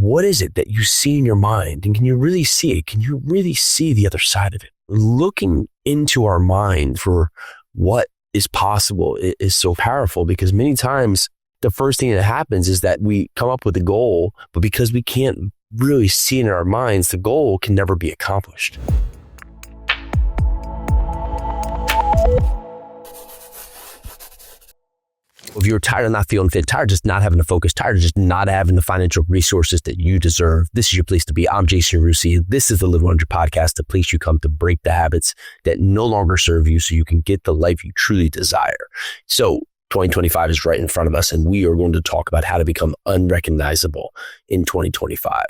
what is it that you see in your mind? And can you really see it? Can you really see the other side of it? Looking into our mind for what is possible is so powerful, because many times the first thing that happens is that we come up with a goal, but because we can't really see it in our minds, the goal can never be accomplished. If you're tired of not feeling fit, tired of just not having the focus, tired of just not having the financial resources that you deserve, this is your place to be. I'm Jason Yarusi. This is the Live 100 podcast, the place you come to break the habits that no longer serve you so you can get the life you truly desire. So 2025 is right in front of us, and we are going to talk about how to become unrecognizable in 2025.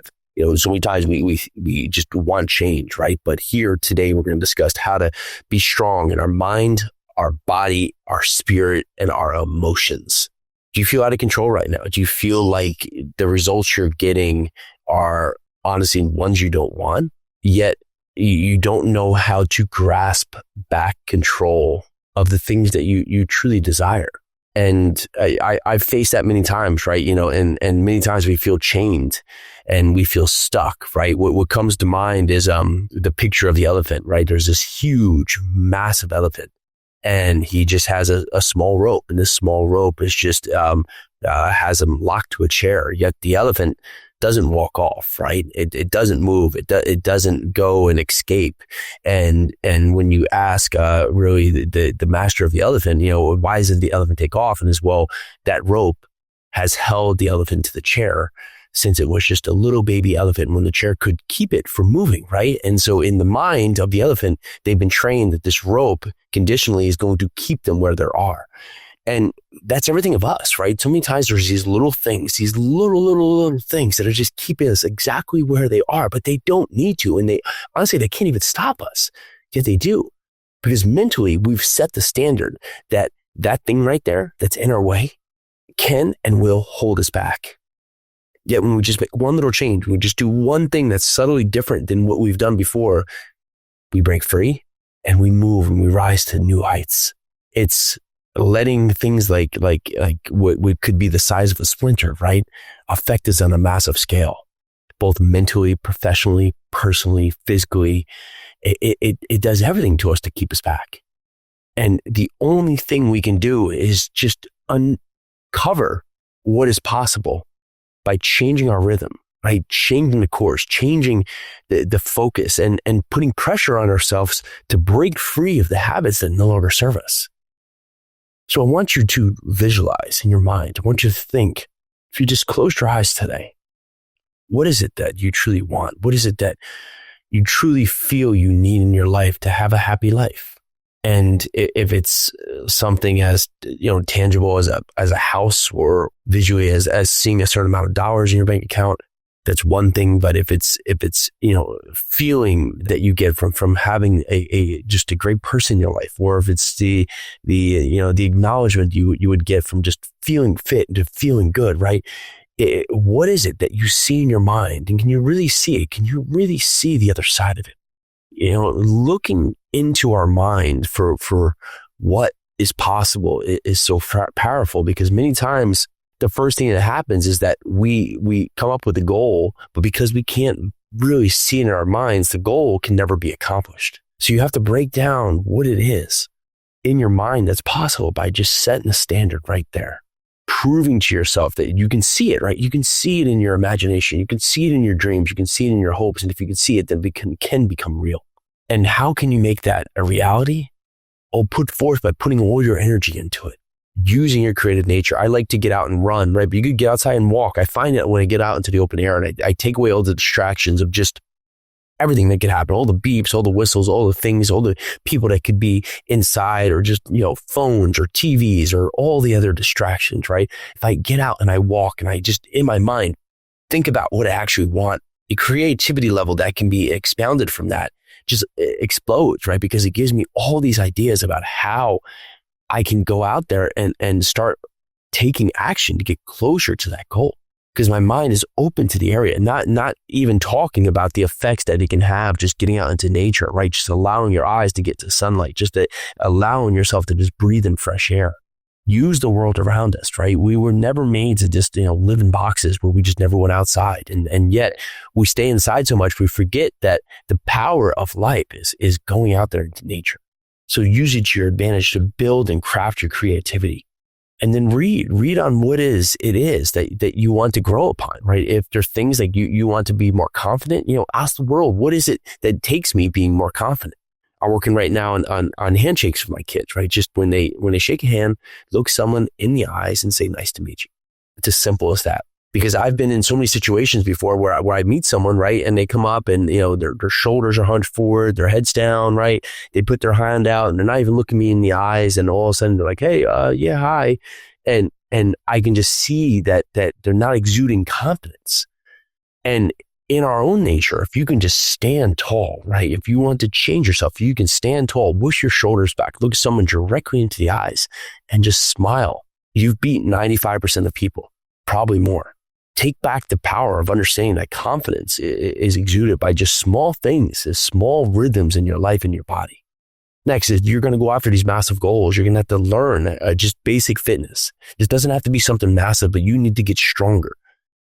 So many times we just want change, right? But here today, we're going to discuss how to be strong in our mind, our body, our spirit, and our emotions. Do you feel out of control right now? Do you feel like the results you're getting are honestly ones you don't want, yet you don't know how to grasp back control of the things that you truly desire? And I've faced that many times, right? And many times we feel chained and we feel stuck, right? What comes to mind is the picture of the elephant, right? There's this huge, massive elephant, and he just has a small rope, and this small rope is just has him locked to a chair. Yet the elephant doesn't walk off, right? It doesn't move. It doesn't go and escape. And when you ask really the master of the elephant, why doesn't the elephant take off? And as well, that rope has held the elephant to the chair since it was just a little baby elephant, when the chair could keep it from moving, right? And so in the mind of the elephant, they've been trained that this rope conditionally is going to keep them where they are. And that's everything of us, right? So many times there's these little things, these little things that are just keeping us exactly where they are, but they don't need to. And they can't even stop us, yet they do. Because mentally, we've set the standard that thing right there that's in our way can and will hold us back. Yet when we just make one little change, we just do one thing that's subtly different than what we've done before, we break free and we move and we rise to new heights. It's letting things like what could be the size of a splinter, right, affect us on a massive scale, both mentally, professionally, personally, physically. It does everything to us to keep us back. And the only thing we can do is just uncover what is possible by changing our rhythm, right? Changing the course, changing the focus, and putting pressure on ourselves to break free of the habits that no longer serve us. So I want you to visualize in your mind. I want you to think, if you just closed your eyes today, what is it that you truly want? What is it that you truly feel you need in your life to have a happy life? And if it's something as tangible as a house, or visually as seeing a certain amount of dollars in your bank account, that's one thing. But if it's feeling that you get from having just a great person in your life, or if it's the acknowledgement you would get from just feeling fit and feeling good, right? What is it that you see in your mind, and can you really see it? Can you really see the other side of it? Looking into our mind for what is possible is so powerful, because many times the first thing that happens is that we come up with a goal, but because we can't really see it in our minds, the goal can never be accomplished. So you have to break down what it is in your mind that's possible by just setting a standard right there, proving to yourself that you can see it, right? You can see it in your imagination. You can see it in your dreams. You can see it in your hopes. And if you can see it, then it can become real. And how can you make that a reality? Put forth by putting all your energy into it, using your creative nature. I like to get out and run, right? But you could get outside and walk. I find that when I get out into the open air and I take away all the distractions of just everything that could happen, all the beeps, all the whistles, all the things, all the people that could be inside, or just, phones or TVs or all the other distractions, right? If I get out and I walk and I just, in my mind, think about what I actually want, the creativity level that can be expounded from that just explodes, right? Because it gives me all these ideas about how I can go out there and start taking action to get closer to that goal. Because my mind is open to the area, not even talking about the effects that it can have just getting out into nature, right? Just allowing your eyes to get to sunlight, just allowing yourself to just breathe in fresh air. use the world around us, right? We were never made to just, live in boxes where we just never went outside. And yet we stay inside so much, we forget that the power of life is going out there into nature. So use it to your advantage to build and craft your creativity. And then read on what it is that you want to grow upon, right? If there's things like you want to be more confident, ask the world, what is it that takes me being more confident? I'm working right now on handshakes with my kids, right? Just when they shake a hand, look someone in the eyes and say, nice to meet you. It's as simple as that. Because I've been in so many situations before where I meet someone, right? And they come up and, their shoulders are hunched forward, their head's down, right? They put their hand out and they're not even looking me in the eyes. And all of a sudden they're like, hey, yeah, hi. And I can just see that they're not exuding confidence. And in our own nature, if you can just stand tall, right? If you want to change yourself, you can stand tall, push your shoulders back, look someone directly into the eyes and just smile. You've beat 95% of people, probably more. Take back the power of understanding that confidence is exuded by just small things, small rhythms in your life and your body. Next is you're going to go after these massive goals. You're going to have to learn just basic fitness. This doesn't have to be something massive, but you need to get stronger.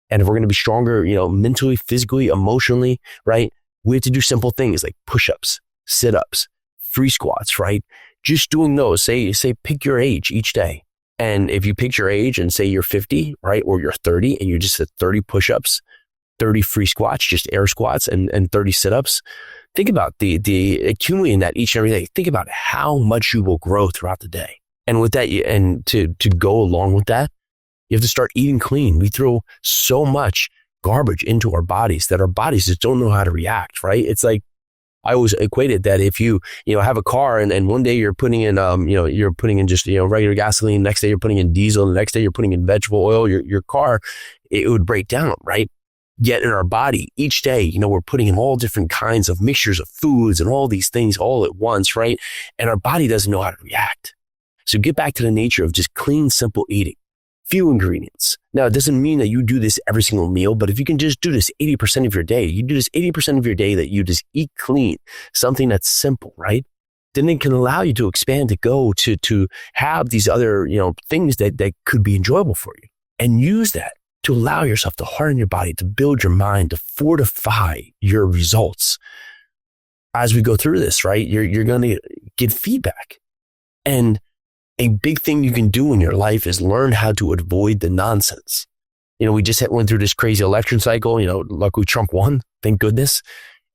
And if we're going to be stronger, mentally, physically, emotionally, right? We have to do simple things like push-ups, sit-ups, free squats, right? Just doing those. Say pick your age each day. And if you pick your age and say you're 50, right? Or you're 30 and you just did 30 push-ups, 30 free squats, just air squats and 30 sit-ups. Think about the accumulating that each and every day. Think about how much you will grow throughout the day. And with that, and to go along with that, you have to start eating clean. We throw so much garbage into our bodies that our bodies just don't know how to react, right? It's like, I always equated that if you have a car and one day you're putting in, you're putting in just, regular gasoline, next day you're putting in diesel, the next day you're putting in vegetable oil, your car, it would break down, right? Yet in our body, each day, we're putting in all different kinds of mixtures of foods and all these things all at once, right? And our body doesn't know how to react. So get back to the nature of just clean, simple eating. Few ingredients. Now, it doesn't mean that you do this every single meal, but if you can just do this 80% of your day, you do this 80% of your day that you just eat clean, something that's simple, right? Then it can allow you to expand, to go to have these other, things that could be enjoyable for you, and use that to allow yourself to harden your body, to build your mind, to fortify your results. As we go through this, right? You're going to get feedback. And a big thing you can do in your life is learn how to avoid the nonsense. We just went through this crazy election cycle. Luckily Trump won, thank goodness.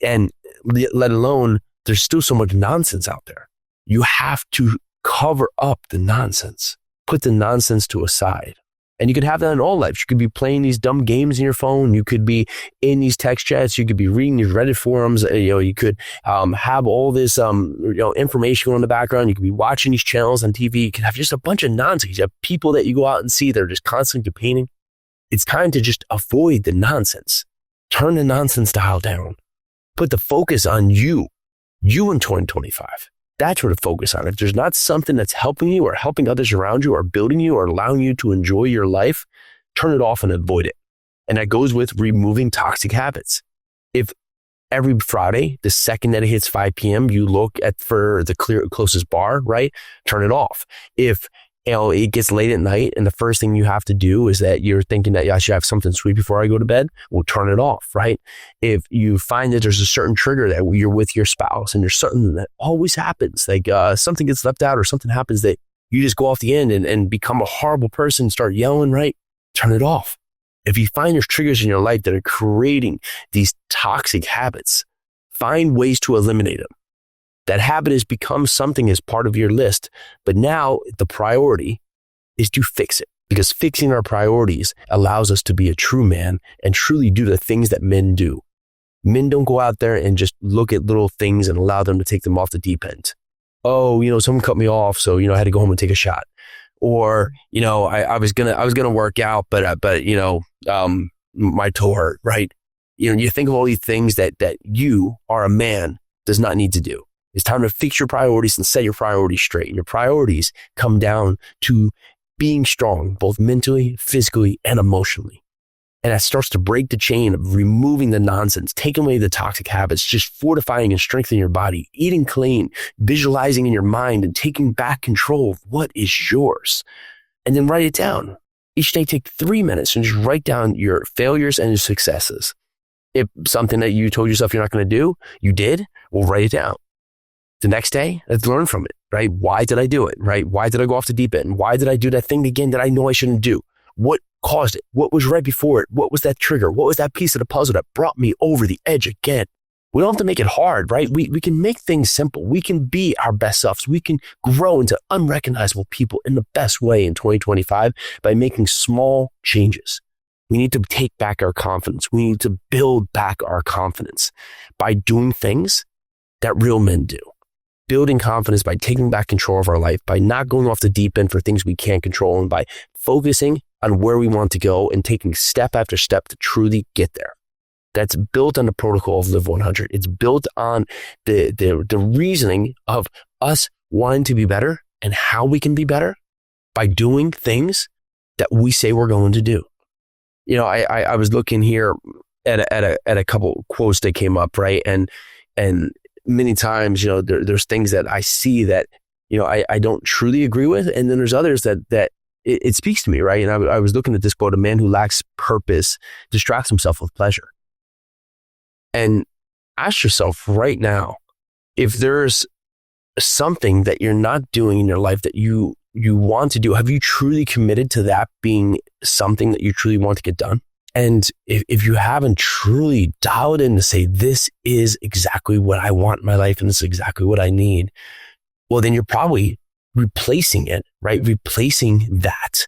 And let alone, there's still so much nonsense out there. You have to cover up the nonsense, put the nonsense to a side. And you could have that in all lives. You could be playing these dumb games in your phone. You could be in these text chats. You could be reading these Reddit forums. You could have all this information going in the background. You could be watching these channels on TV. You could have just a bunch of nonsense. You have people that you go out and see that are just constantly complaining. It's time to just avoid the nonsense. Turn the nonsense dial down. Put the focus on you in 2025. That's where to focus on. If there's not something that's helping you or helping others around you or building you or allowing you to enjoy your life, turn it off and avoid it. And that goes with removing toxic habits. If every Friday, the second that it hits 5 p.m., you look for the closest bar, right? Turn it off. If it gets late at night and the first thing you have to do is that you're thinking that I should have something sweet before I go to bed, well, turn it off, right? If you find that there's a certain trigger that you're with your spouse and there's something that always happens, like something gets left out or something happens that you just go off the end and become a horrible person, start yelling, right? Turn it off. If you find there's triggers in your life that are creating these toxic habits, find ways to eliminate them. That habit has become something as part of your list, but now the priority is to fix it, because fixing our priorities allows us to be a true man and truly do the things that men do. Men don't go out there and just look at little things and allow them to take them off the deep end. Oh, someone cut me off, so I had to go home and take a shot. Or I was gonna work out, but my toe hurt, right? You think of all these things that you are a man does not need to do. It's time to fix your priorities and set your priorities straight. And your priorities come down to being strong, both mentally, physically, and emotionally. And that starts to break the chain of removing the nonsense, taking away the toxic habits, just fortifying and strengthening your body, eating clean, visualizing in your mind, and taking back control of what is yours. and then write it down. Each day, take 3 minutes and just write down your failures and your successes. If something that you told yourself you're not going to do, you did, well, write it down. The next day, let's learn from it, right? Why did I do it, right? Why did I go off the deep end? Why did I do that thing again that I know I shouldn't do? What caused it? What was right before it? What was that trigger? What was that piece of the puzzle that brought me over the edge again? We don't have to make it hard, right? We can make things simple. We can be our best selves. We can grow into unrecognizable people in the best way in 2025 by making small changes. We need to take back our confidence. We need to build back our confidence by doing things that real men do. Building confidence by taking back control of our life, by not going off the deep end for things we can't control, and by focusing on where we want to go and taking step after step to truly get there. That's built on the protocol of Live 100. It's built on the reasoning of us wanting to be better and how we can be better by doing things that we say we're going to do. You know, I was looking here at a couple quotes that came up, right? And many times, you know, there's things that I see that, you know, I don't truly agree with. And then there's others that it speaks to me, right? And I was looking at this quote: a man who lacks purpose distracts himself with pleasure. And ask yourself right now, if there's something that you're not doing in your life that you want to do, have you truly committed to that being something that you truly want to get done? And if you haven't truly dialed in to say, this is exactly what I want in my life and this is exactly what I need, well, then you're probably replacing it, right? Replacing that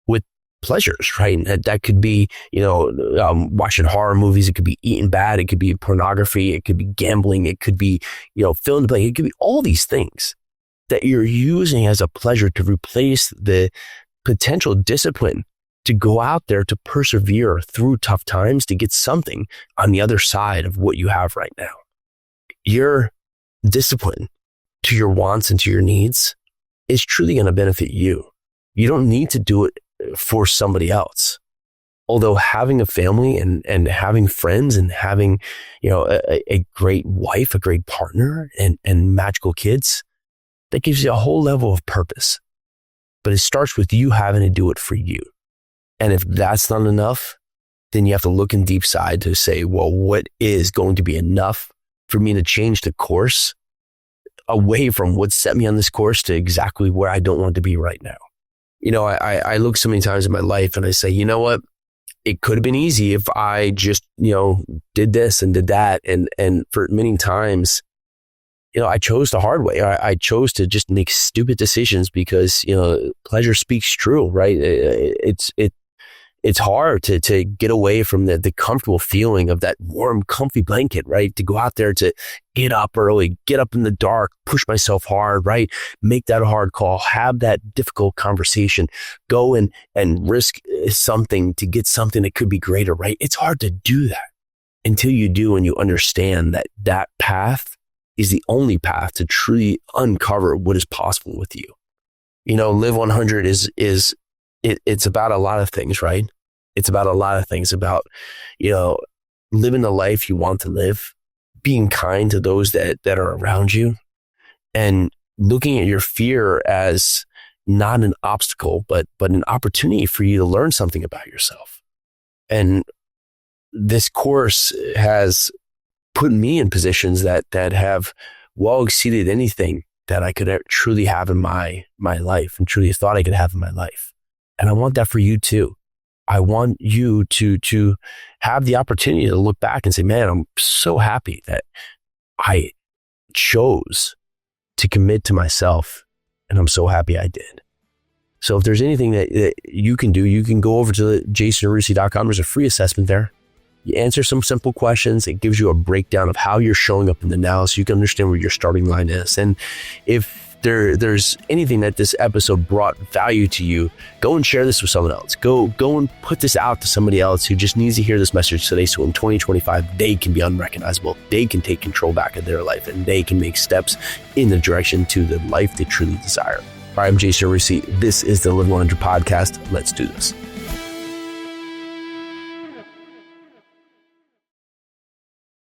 with pleasures, right? And that could be, you know, watching horror movies. It could be eating bad. It could be pornography. It could be gambling. It could be, you know, fill in the blank. It could be all these things that you're using as a pleasure to replace the potential discipline to go out there to persevere through tough times to get something on the other side of what you have right now. Your discipline to your wants and to your needs is truly going to benefit you. You don't need to do it for somebody else. Although having a family and having friends and having, you know, a great wife, a great partner and magical kids, that gives you a whole level of purpose. But it starts with you having to do it for you. And if that's not enough, then you have to look in deep side to say, well, what is going to be enough for me to change the course away from what set me on this course to exactly where I don't want to be right now? You know, I look so many times in my life and I say, you know what? It could have been easy if I just, you know, did this and did that. And for many times, you know, I chose the hard way. I chose to just make stupid decisions because, you know, pleasure speaks true, right? It's hard to get away from the comfortable feeling of that warm, comfy blanket, right? To go out there, to get up early, get up in the dark, push myself hard, right? Make that a hard call, have that difficult conversation, go and risk something to get something that could be greater, right? It's hard to do that until you do and you understand that path is the only path to truly uncover what is possible with you. You know, Live 100 it's about a lot of things, right? It's about a lot of things about, you know, living the life you want to live, being kind to those that are around you, and looking at your fear as not an obstacle, but an opportunity for you to learn something about yourself. And this course has put me in positions that have well exceeded anything that I could truly have in my life and truly thought I could have in my life. And I want that for you too. I want you to have the opportunity to look back and say, man, I'm so happy that I chose to commit to myself, and I'm so happy I did. So if there's anything that you can do, you can go over to jasonyarusi.com. There's a free assessment there. You answer some simple questions. It gives you a breakdown of how you're showing up in the now so you can understand where your starting line is. And if there's anything that this episode brought value to you, go and share this with someone else. Go and put this out to somebody else who just needs to hear this message today. So in 2025, they can be unrecognizable. They can take control back of their life and they can make steps in the direction to the life they truly desire. All right, I'm Jason Yarusi. This is the Live 100 podcast. Let's do this.